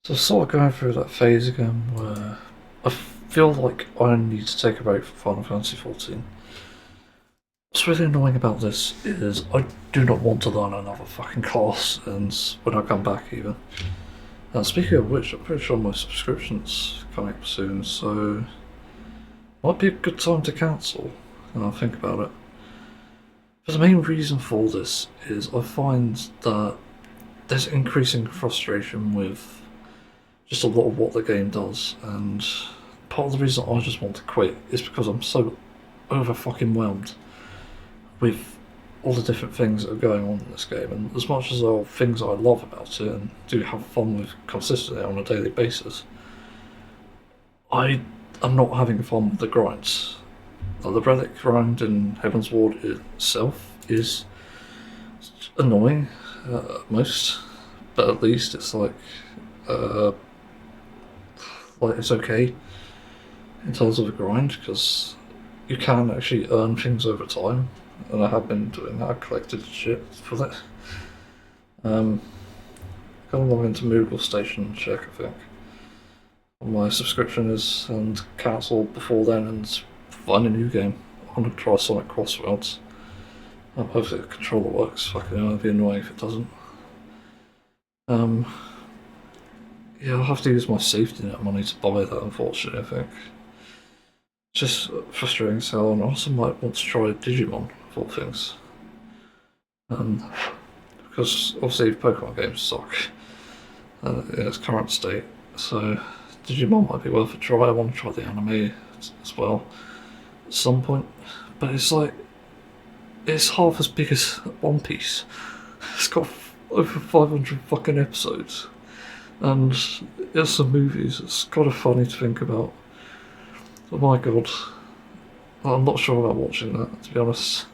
So sort of going through that phase again where I feel like I need to take a break from Final Fantasy XIV. What's really annoying about this is I do not want to learn another fucking class, and when I come back even. And speaking of which, I'm pretty sure my subscription's coming up soon, so might be a good time to cancel, and I'll think about it. But the main reason for this is I find that there's increasing frustration with just a lot of what the game does, and part of the reason I just want to quit is because I'm so over fucking whelmed with all the different things that are going on in this game, and as much as there are things I love about it and do have fun with consistently on a daily basis, I am not having fun with the grinds. Like the relic grind in Heaven's Ward itself is annoying at most, but at least it's uh, like it's okay in terms of a grind because you can actually earn things over time, and I have been doing that. I collected shit for that. Gonna log into Moogle Station and check, I think, what my subscription is, and cancel before then and find a new game. I want to try Sonic Crossroads. Hopefully the controller works. Fucking hell, it'd be annoying if it doesn't. Yeah, I'll have to use my safety net money to buy that, unfortunately, I think. It's just frustrating as hell, and I also might want to try Digimon, of all things. Because obviously Pokemon games suck in its current state, so Digimon might be worth a try. I want to try the anime as well at some point, but it's like, it's half as big as One Piece. It's got over 500 fucking episodes, and it's some movies. It's kind of funny to think about. Oh my god, I'm not sure about watching that, to be honest.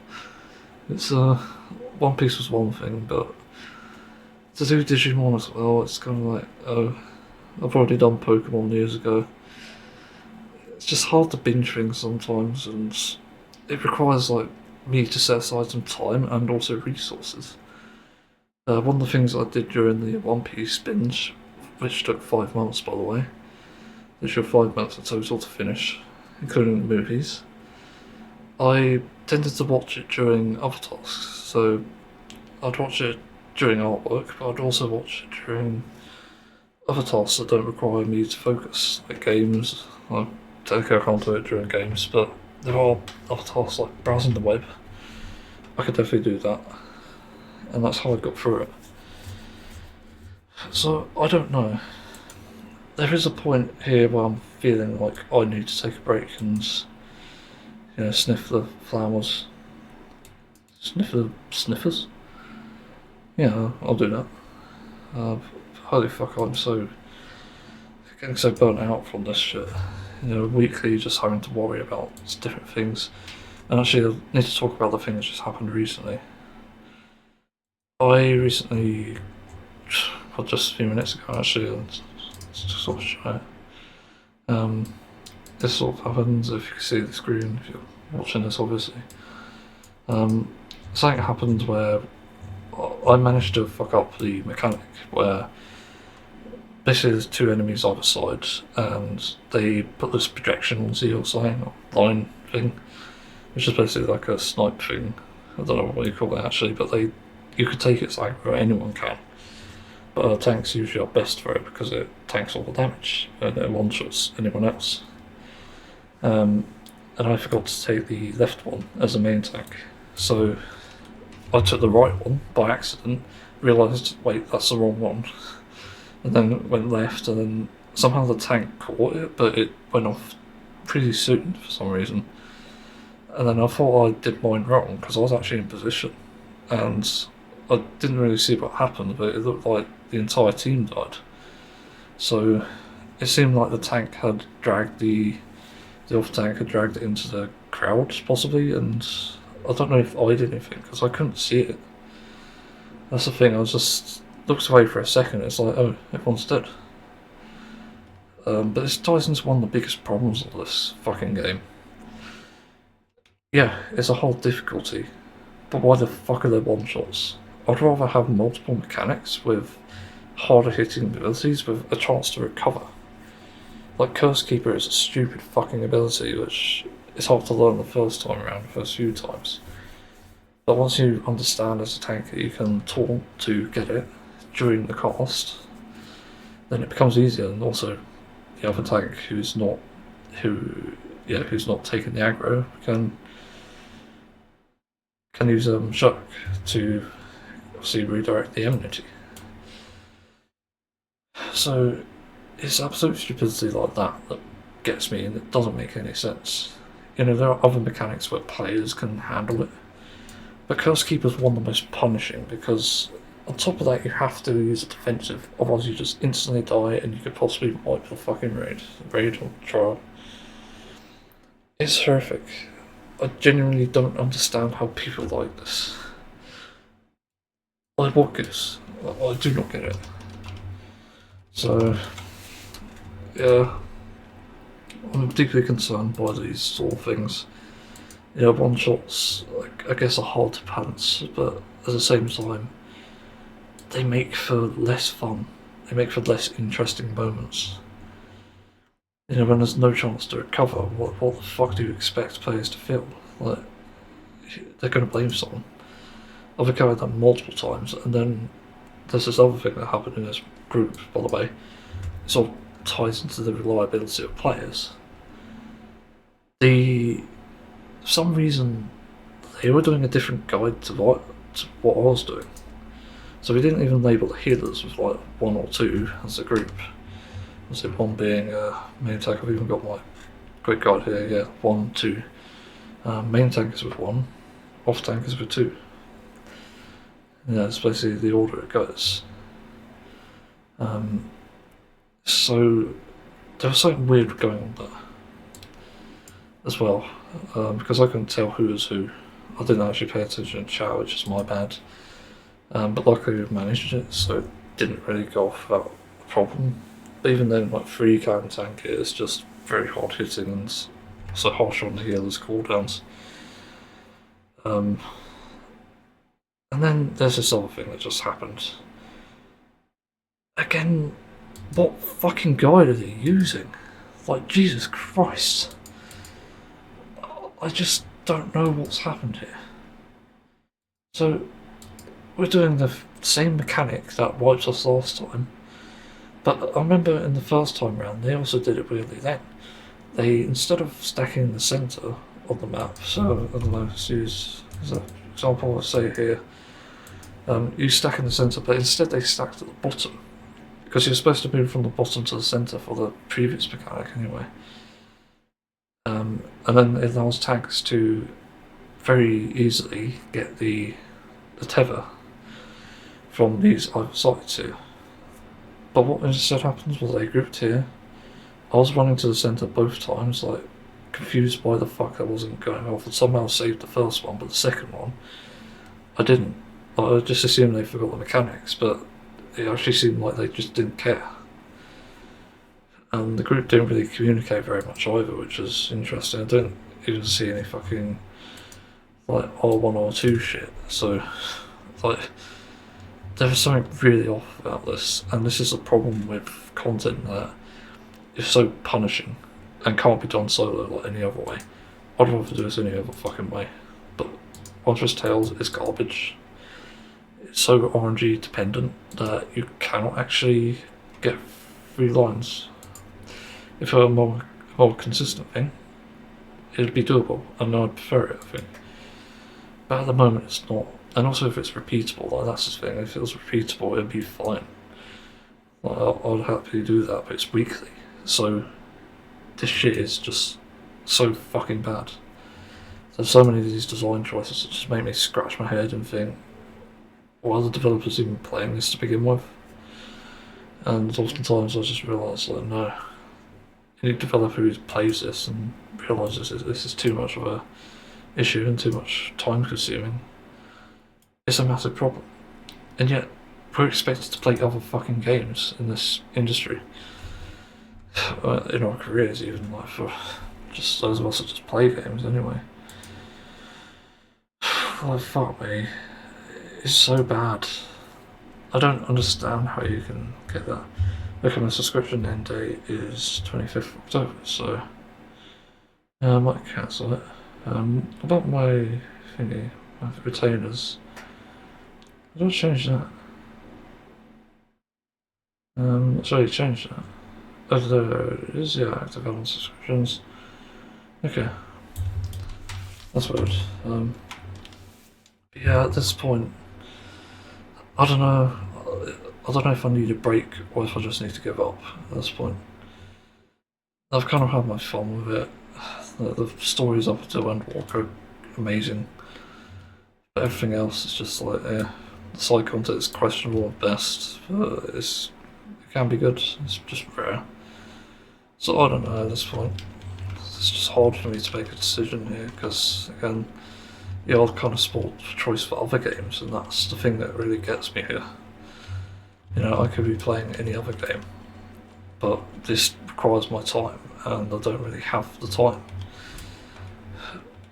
It's One Piece was one thing, but to do Digimon as well, it's kind of like, oh, I've already done Pokemon years ago. It's just hard to binge things sometimes, and it requires like me to set aside some time and also resources. One of the things I did during the One Piece binge, which took 5 months by the way, there's your 5 months in total to finish, including the movies. I tended to watch it during other tasks, so I'd watch it during artwork, but I'd also watch it during other tasks that don't require me to focus, like games. I technically I can't do it during games, but there are other tasks like browsing the web. I could definitely do that, and that's how I got through it. So I don't know. There is a point here where I'm feeling like I need to take a break and, sniff the flowers. Sniff the sniffers? Yeah, I'll do that. Holy fuck, I'm so getting so burnt out from this shit. Weekly just having to worry about different things. And actually, I need to talk about the thing that just happened recently. I recently, well, just a few minutes ago actually, it's just sort of shy. This sort of happens if you can see the screen, if you're watching this obviously. Something happened where I managed to fuck up the mechanic where basically there's two enemies either side, and they put this projection zero sign or line thing, which is basically like a snipe thing. I don't know what you call it actually, but you could take its aggro, anyone can. But tanks usually are best for it because it tanks all the damage and it one-shots anyone else. And I forgot to take the left one as a main tank, so I took the right one by accident, realised, wait, that's the wrong one, and then went left, and then somehow the tank caught it, but it went off pretty soon for some reason. And then I thought I did mine wrong because I was actually in position, and I didn't really see what happened, but it looked like the entire team died. So it seemed like the tank had dragged the off tank had dragged it into the crowd possibly, and I don't know if I did anything because I couldn't see it. That's the thing. I was just looked away for a second. It's like, oh, everyone's dead. But this ties into one of the biggest problems of this fucking game. Yeah, it's a whole difficulty, but why the fuck are there one shots? I'd rather have multiple mechanics with harder hitting abilities with a chance to recover. Like Curse Keeper is a stupid fucking ability which is hard to learn the first time around, the first few times. But once you understand as a tanker you can taunt to get it during the cast, then it becomes easier, and also the other tank who's not taking the aggro can use Shock to obviously redirect the energy. So it's absolute stupidity like that that gets me, and it doesn't make any sense. There are other mechanics where players can handle it, but Curse Keeper's one of the most punishing because on top of that you have to use a defensive, otherwise you just instantly die and you could possibly wipe the fucking raid or trial. It's horrific. I genuinely don't understand how people like this. Like what gives? I do not get it. So, yeah, I'm deeply concerned by these sort of things. One shots, I guess, are hard to pants, but at the same time, they make for less fun. They make for less interesting moments. When there's no chance to recover, what the fuck do you expect players to feel? Like, they're going to blame someone. I've encountered that multiple times, and then there's this other thing that happened in this group, by the way. It sort of ties into the reliability of players. For some reason, they were doing a different guide to what I was doing. So we didn't even label the healers with like 1 or 2 as a group. So one being main tank. I've even got my quick guide here. Yeah, 1, 2. Main tankers with 1, off tankers with 2. Yeah, it's basically the order it goes. So there was something weird going on there as well, because I couldn't tell who was who. I didn't actually pay attention in chat, which is my bad. But luckily we managed it, so it didn't really go off without a problem. But even then, like 3 can tank it is just very hard hitting and so harsh on the healers' cooldowns. And then there's this other thing that just happened. Again, what fucking guide are they using? Like, Jesus Christ. I just don't know what's happened here. So, we're doing the same mechanic that wiped us last time, but I remember in the first time round they also did it weirdly then. They, instead of stacking in the centre of the map, so I don't know, let's use as an example, let's say here, you stack in the centre, but instead they stacked at the bottom, because you're supposed to move from the bottom to the centre for the previous mechanic anyway. And then it allows tanks to very easily get the tether from these either sides here. But what instead happens was they grouped here. I was running to the centre both times, like confused by the fuck that wasn't going off, and somehow saved the first one, but the second one I didn't. I just assumed they forgot the mechanics, but it actually seemed like they just didn't care. And the group didn't really communicate very much either, which was interesting. I didn't even see any fucking like R1 or 2 shit. So like there was something really off about this, and this is a problem with content that is so punishing and can't be done solo like any other way. I'd rather do this any other fucking way. But Monstrous Tales is garbage. It's so RNG dependent that you cannot actually get 3 lines. If it were a more consistent thing, it'd be doable, and I'd prefer it, I think. But at the moment it's not. And also if it's repeatable, like that's the thing, if it was repeatable it'd be fine. Like, I'd happily do that, but it's weekly. So this shit is just so fucking bad. There's so many of these design choices that just make me scratch my head and think, why are the developers even playing this to begin with? And oftentimes I just realise that no, any developer who plays this and realises this is too much of a issue and too much time consuming, it's a massive problem. And yet we're expected to play other fucking games in this industry. In our careers even, like for just those of us that just play games anyway. Like fuck me. It's so bad. I don't understand how you can get that. Okay, my subscription end date is 25th of October, so yeah, I might cancel it. About my thingy, my retainers, I don't change that. Sorry, change that. Oh, there it is, yeah, active on subscriptions. Okay, that's weird. Yeah, at this point, I don't know. I don't know if I need a break or if I just need to give up at this point. I've kind of had my fun with it. The stories up until Endwalk are amazing, but everything else is just like, yeah. The side content is questionable at best, but it can be good. It's just rare. So I don't know at this point. It's just hard for me to make a decision here because, again, yeah, I've kind of spoiled choice for other games, and that's the thing that really gets me here. You know, I could be playing any other game, but this requires my time, and I don't really have the time.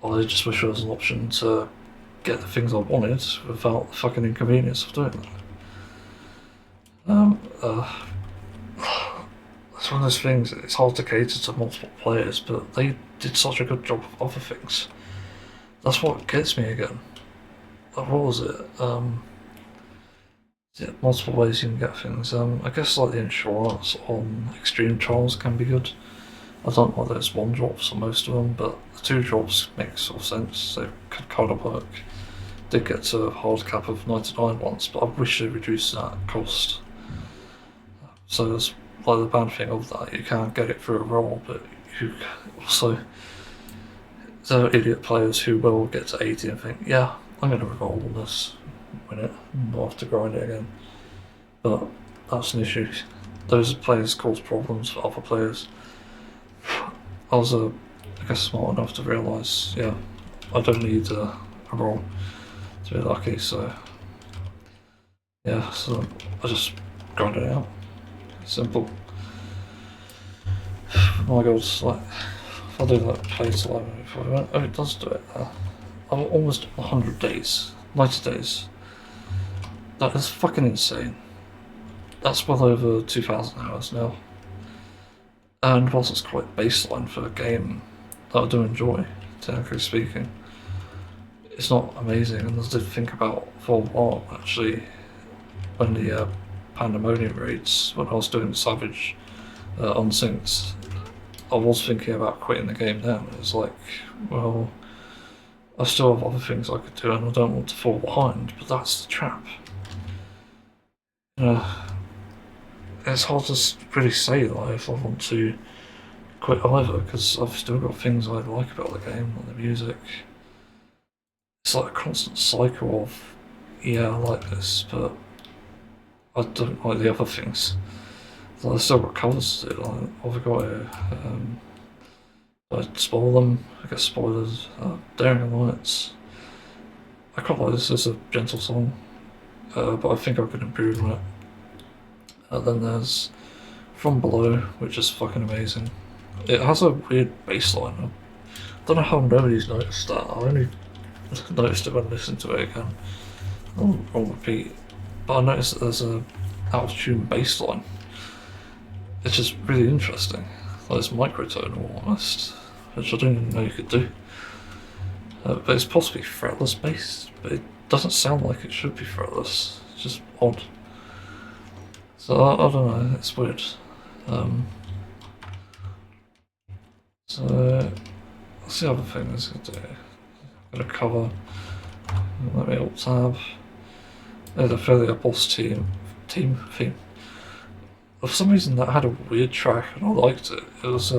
I just wish there was an option to get the things I wanted without the fucking inconvenience of doing that. It's one of those things, it's hard to cater to multiple players, but they did such a good job of other things. That's what gets me again. What was it? Yeah, multiple ways you can get things. I guess like the insurance on extreme trials can be good. I don't know whether it's one drops on most of them, but the two drops make sort of sense. They could kind of work. Did get to a hard cap of 99 once, but I wish they reduced that cost. So there's like the bad thing of that, you can't get it through a roll, but you also there are idiot players who will get to 80 and think, yeah, I'm going to roll this, win it, and I'll have to grind it again. But that's an issue. Those players cause problems for other players. I was, I guess, smart enough to realise, yeah, I don't need a roll to be lucky, so yeah, so I just grind it out. Simple. Oh my god, like, if I do that play to 11 before I went, oh, it does do it. I'm almost 100 days, 90 days. That is fucking insane. That's well over 2,000 hours now. And whilst it's quite baseline for a game that I do enjoy, technically speaking, it's not amazing. And I did think about for a while, actually, when the Pandemonium raids, when I was doing Savage unsynced, I was thinking about quitting the game then. It was like, well, I still have other things I could do and I don't want to fall behind, but that's the trap. You know, it's hard to really say like if I want to quit either, because I've still got things I like about the game, like the music. It's like a constant cycle of, yeah, I like this, but I don't like the other things. So I've still got covers to do, like, I've got to, I spoil them, I get spoilers, Daring Lights. I quite like this, it's a gentle song, but I think I could improve on it. Then there's From Below, which is fucking amazing. It has a weird bass line. I don't know how nobody's noticed that. I only noticed it when I listened to it again on repeat. But I noticed that there's a out-of-tune bass line. It's just really interesting. Like it's microtonal almost, which I didn't even know you could do. But it's possibly fretless bass, but it doesn't sound like it should be fretless. It's just odd. So I don't know, it's weird. So what's the other thing that's going to do? I'm going to cover. Let me alt tab. There's a fairly boss team theme. For some reason that had a weird track and I liked it. It was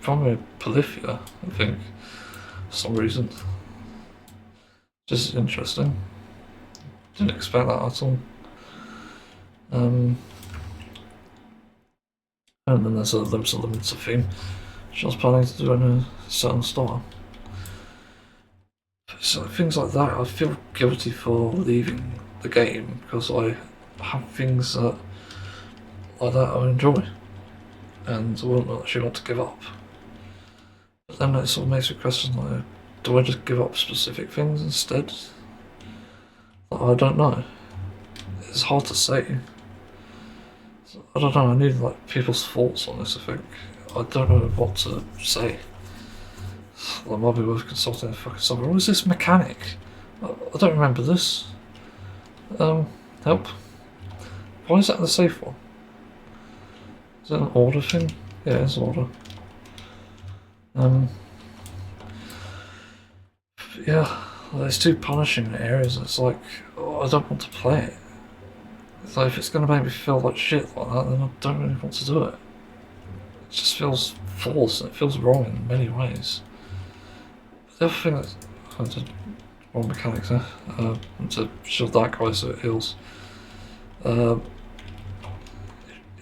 from Polyphia, I think, for some reason. Just interesting. Didn't expect that at all. And then there's a Limited theme, which I was planning to do in a certain style. So things like that, I feel guilty for leaving the game because I have things that like that I enjoy, and I wouldn't actually want to give up. But then it sort of makes me question, like, do I just give up specific things instead? Like, I don't know. it's hard to say. I don't know, I need like people's thoughts on this, I think. I don't know what to say. Well, it might be worth consulting a fucking software. What is this mechanic? I don't remember this. Help. Why is that the safe one? Is that an order thing? Yeah, it's an order. Yeah, well, it's too punishing in areas. It's like, oh, I don't want to play it. It's like, if it's going to make me feel like shit like that, then I don't really want to do it. It just feels false and it feels wrong in many ways. But the other thing that's... I did wrong mechanics there. To shield that guy so it heals. It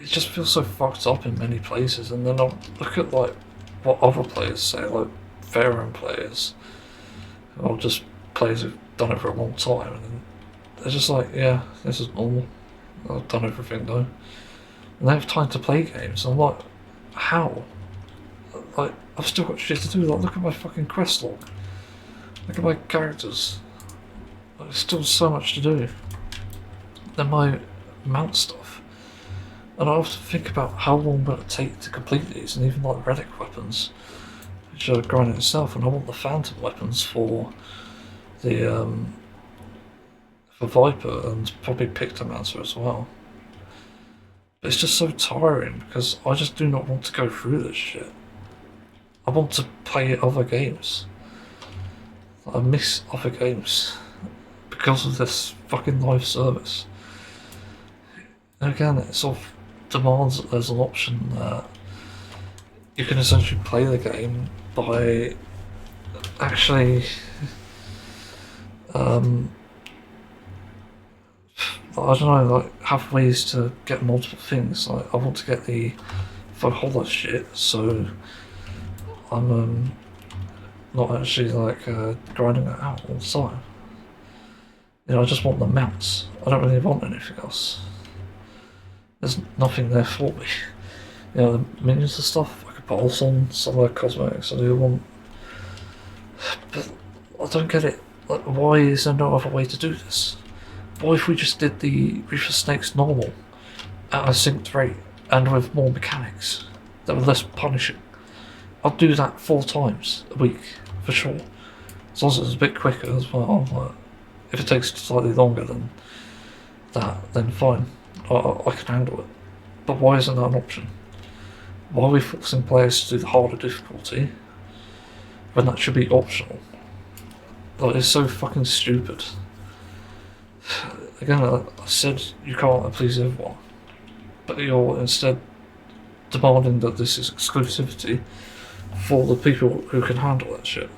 just feels so fucked up in many places, and then I'll look at like what other players say, like veteran players, or just players who've done it for a long time, and they're just like, yeah, this is normal. I've done everything though. And they have time to play games. And I'm like, how? Like, I've still got shit to do. Like, look at my fucking quest log. Look at my characters. Like, there's still so much to do. Then my mount stuff. And I often think about how long will it take to complete these, and even like relic weapons, which are grinding itself. And I want the phantom weapons for the for Viper and probably Pictomancer as well. But it's just so tiring because I just do not want to go through this shit. I want to play other games. I miss other games because of this fucking live service. And again, it sort of demands that there's an option that you can essentially play the game by actually I don't know, like, have ways to get multiple things. Like, I want to get the Valhalla shit, so I'm not actually like grinding it out all the time. You know, I just want the mounts. I don't really want anything else. There's nothing there for me. You know, the minions and stuff, I could put also on some of the cosmetics I do want. But I don't get it. Like, why is there no other way to do this? What if we just did the Reaper Snakes normal at a synced rate and with more mechanics that were less punishing? I'll do that 4 times a week for sure. As long as it's a bit quicker as well. If it takes slightly longer than that, then fine. I can handle it. But why isn't that an option? Why are we forcing players to do the harder difficulty when that should be optional? Like, it's so fucking stupid. Again, I said you can't please everyone, but you're instead demanding that this is exclusivity for the people who can handle that shit.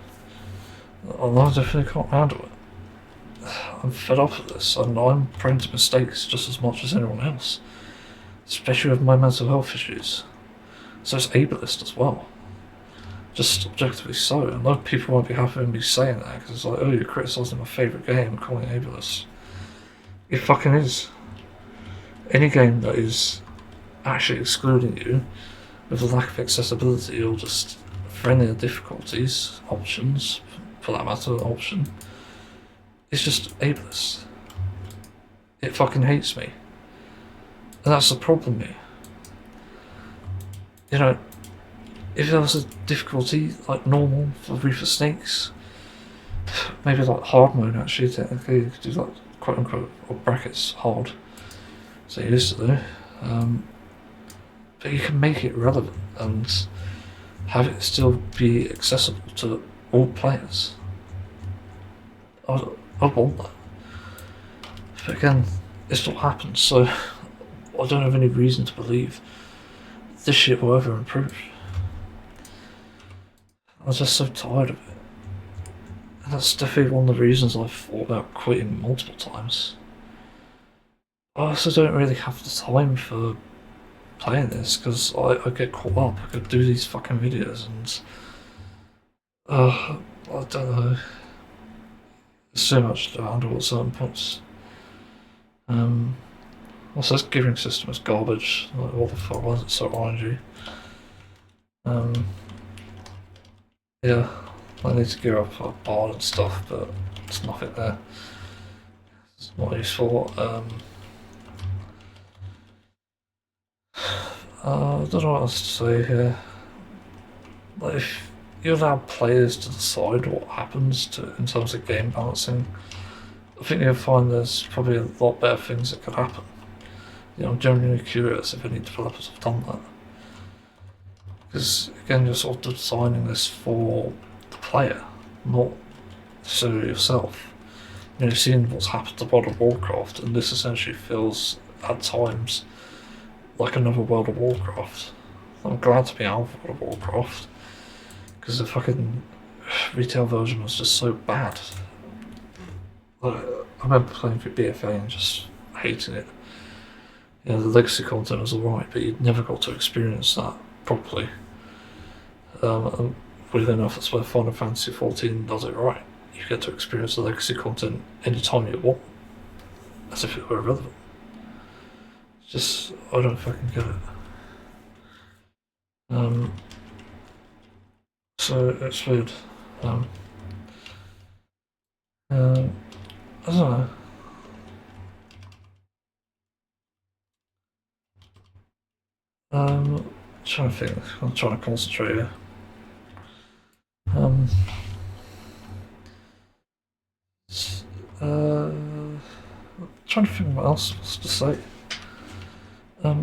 And I definitely can't handle it. I'm fed up with this, and I'm prone to mistakes just as much as anyone else, especially with my mental health issues. So it's ableist as well. Just objectively so. I know people won't be happy with me saying that because it's like, oh, you're criticising my favourite game and calling it ableist. It fucking is. Any game that is actually excluding you with a lack of accessibility or just friendlier difficulties, options, for that matter, an option, is just ableist. It fucking hates me. And that's the problem here. You know, if there was a difficulty like normal for Reaper Snakes, maybe like hard mode actually, technically, you could do like quote unquote, or brackets, hard, so you used to do. But you can make it relevant and have it still be accessible to all players. I want that. But again, it's not happened, so I don't have any reason to believe this shit will ever improve. I'm just so tired of it. And that's definitely one of the reasons I've thought about quitting multiple times. I also don't really have the time for playing this because I get caught up. I could do these fucking videos and I don't know. There's so much to handle at certain points. Also, this gearing system is garbage. Like, what the fuck was it so RNG? Yeah, I need to gear up a bar and stuff, but there's nothing there. It's not useful. I don't know what else to say here. Like, if you allow players to decide what happens in terms of game balancing, I think you'll find there's probably a lot better things that could happen. I'm genuinely curious if any developers have done that. Because, again, you're sort of designing this for the player, not necessarily yourself. You've seen what's happened to World of Warcraft, and this essentially feels, at times, like another World of Warcraft. I'm glad to be out of World of Warcraft, because the fucking retail version was just so bad. Like, I remember playing through BFA and just hating it. The legacy content was alright, but you never got to experience that properly. And weirdly enough, that's where Final Fantasy XIV does it right. You get to experience the legacy content anytime you want, as if it were relevant. It's just, I don't fucking get it. So it's weird. I don't know. Trying to think. I'm trying to concentrate here. Trying to think what else was to say. I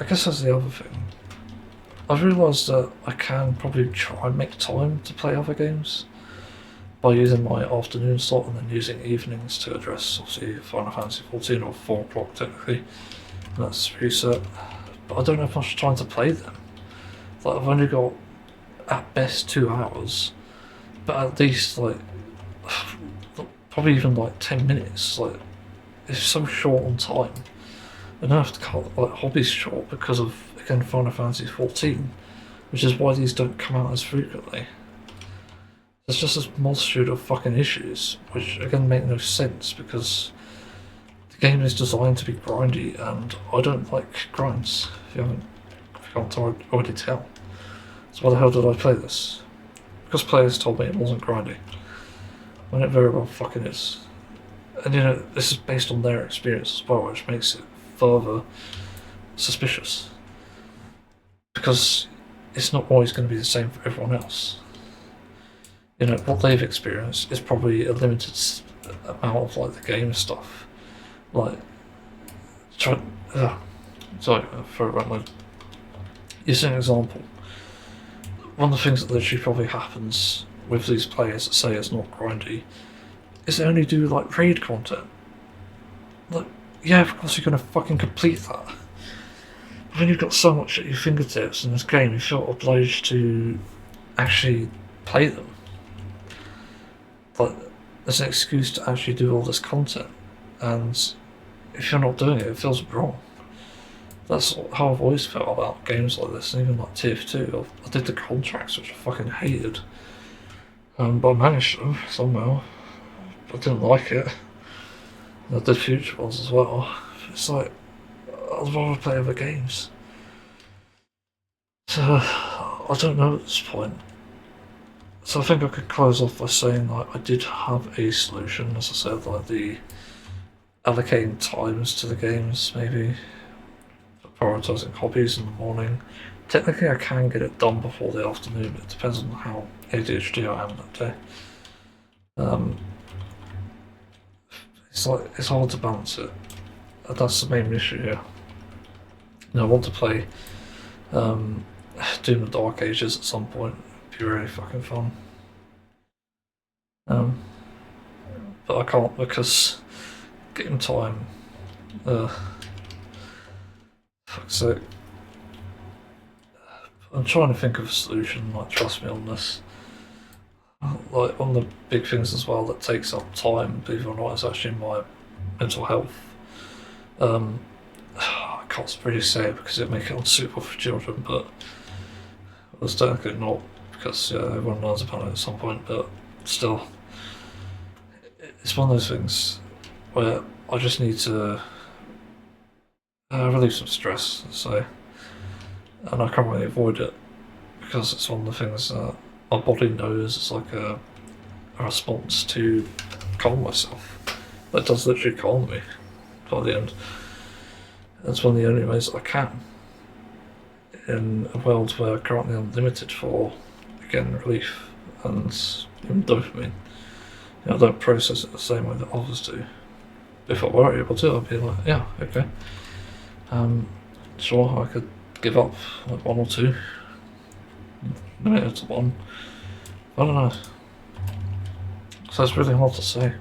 guess that's the other thing. I've realised that I can probably try and make time to play other games by using my afternoon slot and then using evenings to address, obviously, Final Fantasy XIV or 4 o'clock technically, and that's reset. But I don't have much time to play them. Like, I've only got at best 2 hours, but at least like probably even like 10 minutes. Like, it's so short on time. I don't have to cut like hobbies short because of, again, Final Fantasy XIV, which is why these don't come out as frequently. There's just this multitude of fucking issues, which again make no sense because the game is designed to be grindy, and I don't like grinds. If you can't already tell. So why the hell did I play this? Because players told me it wasn't grindy, when it very well fucking is. And this is based on their experience as well, which makes it further suspicious. Because it's not always going to be the same for everyone else. What they've experienced is probably a limited amount of like the game stuff. Like, sorry, for a rambling. Here's an example. One of the things that literally probably happens with these players that say it's not grindy is they only do like raid content. Like, yeah, of course you're gonna fucking complete that. But when you've got so much at your fingertips in this game, you feel obliged to actually play them. Like, there's an excuse to actually do all this content, and if you're not doing it, it feels wrong. That's how I've always felt about games like this, and even like TF2. I did the contracts, which I fucking hated, but I managed them somehow. I didn't like it. And I did future ones as well. It's like, I'd rather play other games. So, I don't know at this point. So I think I could close off by saying like I did have a solution, as I said, like the allocating times to the games, maybe prioritising hobbies in the morning. Technically I can get it done before the afternoon, but it depends on how ADHD I am that day. It's hard to balance it. That's the main issue here. I want to play Doom the Dark Ages at some point. It'd be really fucking fun. But I can't because game time. Fuck's sake. I'm trying to think of a solution, like, trust me on this. Like, one of the big things as well that takes up time, believe it or not, is actually my mental health. I can't really say it because it'd make it unsuitable for children, but it's technically not, because everyone learns about it at some point, but still. It's one of those things where I just need to relieve some stress, so, and I can't really avoid it because it's one of the things that my body knows it's like a response to calm myself. That does literally calm me by the end. That's one of the only ways I can. in a world where currently I'm limited for, again, relief and even dopamine. I don't process it the same way that others do. If I were able to, I'd be like, yeah, okay. Sure, I could give up like 1 or 2, limit it to 1. I don't know. So it's really hard to say.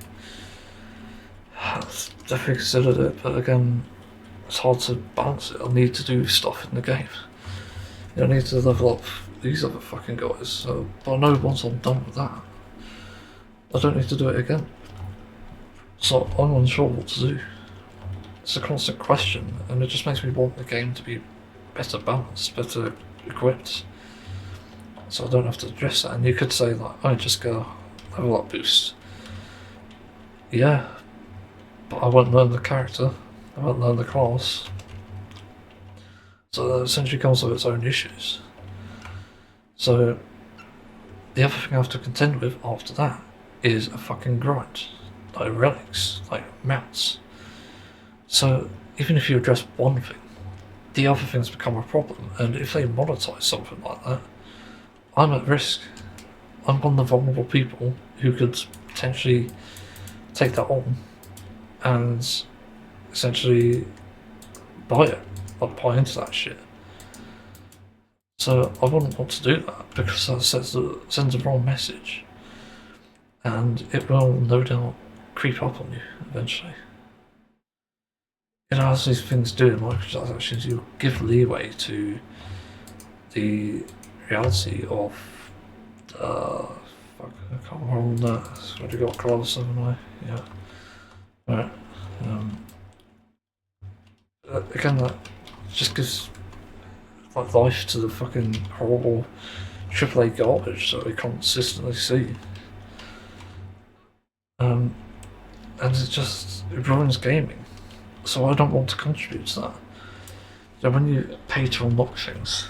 I've definitely considered it, but again, it's hard to balance it. I need to do stuff in the game. I need to level up these other fucking guys, so but I know once I'm done with that, I don't need to do it again. So I'm unsure what to do. It's a constant question, and it just makes me want the game to be better balanced, better equipped, so I don't have to address that. And you could say like, oh, just go level up boost. Yeah, but I won't learn the character, I won't learn the class. So that essentially comes with its own issues. So the other thing I have to contend with after that is a fucking grind. Like relics, like mounts. So even if you address one thing, the other things become a problem, and if they monetize something like that, I'm at risk. I'm one of the vulnerable people who could potentially take that on and essentially buy it, like buy into that shit. So I wouldn't want to do that because that sends the wrong message, and it will no doubt creep up on you eventually. You know, as these things do in microtransactions, you give leeway to the reality of fuck, I can't remember that. It's already got class, haven't I? Yeah. Right. Again, that just gives like life to the fucking horrible AAA garbage that we consistently see. And it ruins gaming. So I don't want to contribute to that. So when you pay to unlock things,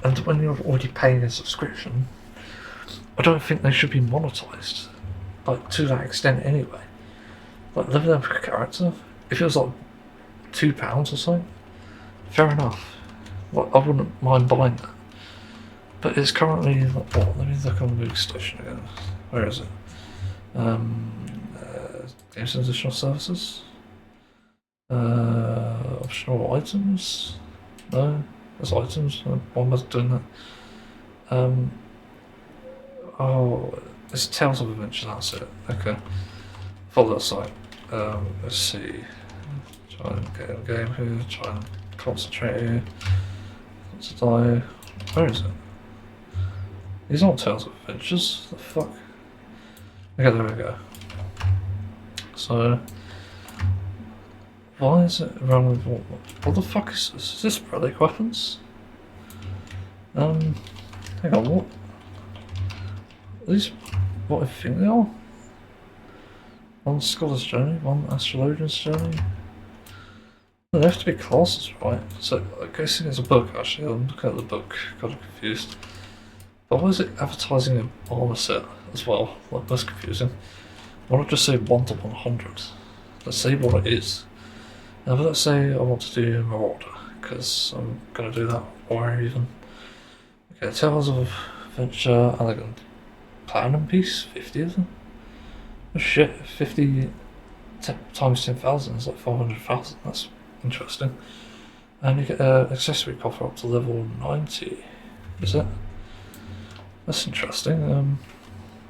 and when you're already paying a subscription, I don't think they should be monetized, like to that extent anyway. Like leveling up a character, if it was like £2 or something, fair enough. Like I wouldn't mind buying that. But it's currently like what? Let me look on the station again. Where is it? Games and additional services. Optional items. No, there's items. Why am I doing that? Oh, it's Tales of Adventure. That's it. Okay. Follow that site. Let's see. Try and get in the game here. Try and concentrate here. To die. Where is it? These aren't Tales of Adventures. The fuck? Okay, there we go. So, why is it around with what the fuck is this? Is this relic weapons? Hang on, what? Are these what I think they are? One scholar's journey, one astrologian's journey. They have to be classes, right? So I'm guessing it's a book actually. I'm looking at the book, got confused. But why is it advertising an armor set as well? Like that's confusing. Why not just say 1 to 100? Let's say what it is. Now let's say I want to do Marauder, because I'm gonna do that or even. Okay, Tales of Adventure, Elegant Platinum piece, 50 of them. Oh shit, 50 times 10,000 is like 500,000, that's interesting. And you get an accessory coffer up to level 90, is it? That's interesting.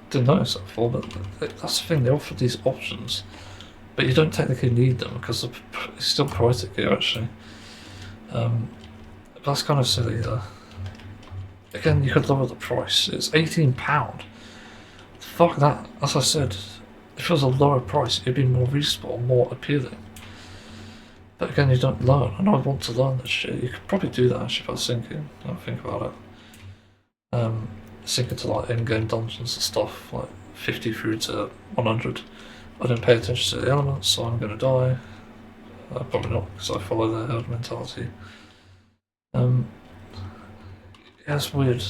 Didn't notice that before, but that's the thing, they offer these options, but you don't technically need them because it's still poetic here actually. That's kind of silly though. Again, you could lower the price, it's £18. Fuck that, as I said, if it was a lower price it'd be more reasonable, more appealing. But again, you don't learn, and I want to learn this shit. You could probably do that actually by syncing, don't think about it. Sync into like in-game dungeons and stuff, like 50 through to 100. I didn't pay attention to the elements, so I'm gonna die. Probably not, because I follow the herd mentality. Yeah, it's weird.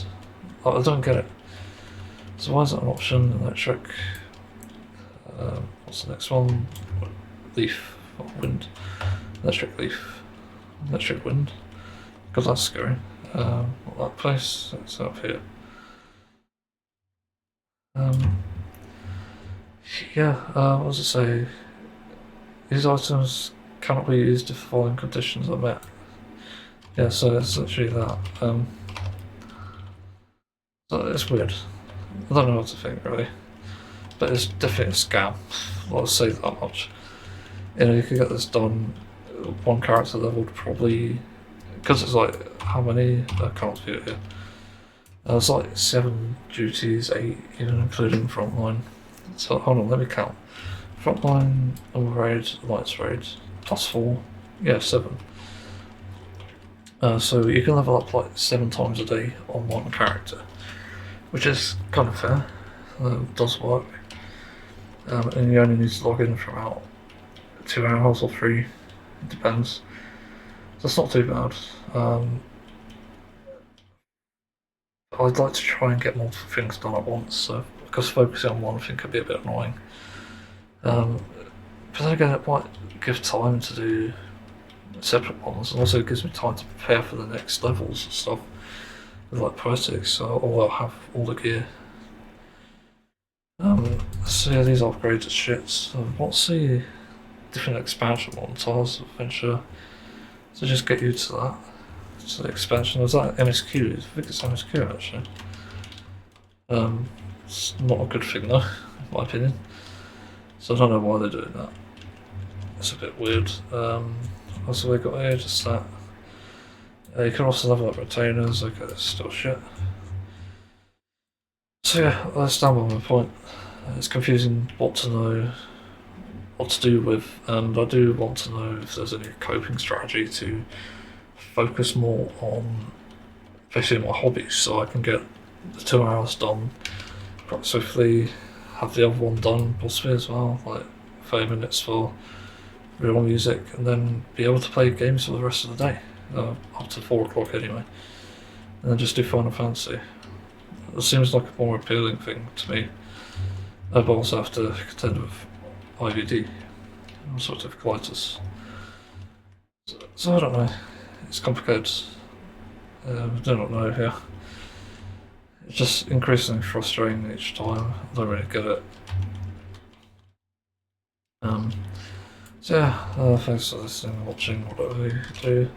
Like, I don't get it. So why is that an option? Electric. What's the next one? Leaf. Wind. Electric leaf. Electric wind. Because that's scary. That place, it's up here. Um, yeah, what does it say? These items cannot be used if the following conditions are met. Yeah, so it's literally that. So it's weird. I don't know what to think really, but it's definitely a scam. I'll say that much. You could get this done. One character level would probably, because it's like how many? I can't view it here. It's like 7 duties, 8, even including frontline. So hold on, let me count. Frontline, normal raid, lights raid, +4, yeah, 7. So you can level up like 7 times a day on one character, which is kind of fair. Does work. And you only need to log in for about 2 hours or 3, it depends. So it's not too bad. I'd like to try and get multiple things done at once, so because focusing on one thing could be a bit annoying. But then again, it might give time to do separate ones, and also it gives me time to prepare for the next levels and stuff with like poetics, so I'll have all the gear. So yeah, these upgrades are shit. So what's the different expansion ones? Tiles Adventure. So just get used to that. So the expansion was that MSQ. I think it's MSQ actually. It's not a good thing though, in my opinion. So I don't know why they're doing that. It's a bit weird. Also they got here just that. You can also level up retainers. Okay, that's still shit. So yeah, that's down by my point. It's confusing what to know, what to do with, and I do want to know if there's any coping strategy to focus more on basically my hobbies, so I can get the 2 hours done quite swiftly, have the other one done possibly as well, like 30 minutes for real music, and then be able to play games for the rest of the day, up to 4 o'clock anyway, and then just do Final Fantasy. It seems like a more appealing thing to me. But also have to contend with IVD, all sorts of colitis. So I don't know. It's complicated. I do not know here. It's just increasingly frustrating each time. I don't really get it. So yeah, thanks for listening, watching, whatever you do.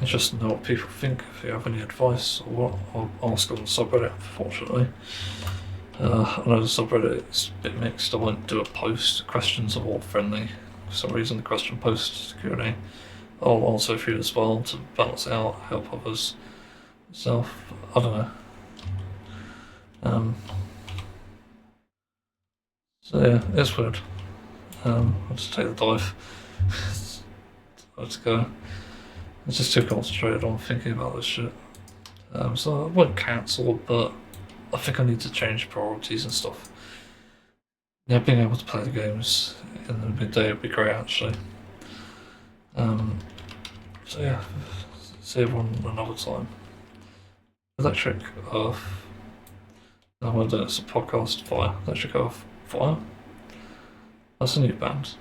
Interested to know what people think. If you have any advice or what, I'll ask on the subreddit, unfortunately. I know the subreddit is a bit mixed. I won't do a post. Questions are all friendly. For some reason, the question post Q&A. I'll also feed as well to balance it out, help others. Myself, I don't know. So yeah, it's weird. I'll just take the dive. Let's go. I'm just too concentrated on thinking about this shit. So I won't cancel, but I think I need to change priorities and stuff. Yeah, being able to play the games in the midday would be great actually. So yeah, see everyone another time. Electric Earth. I'm gonna do this a podcast. Fire. Electric Earth. Fire. That's a new band.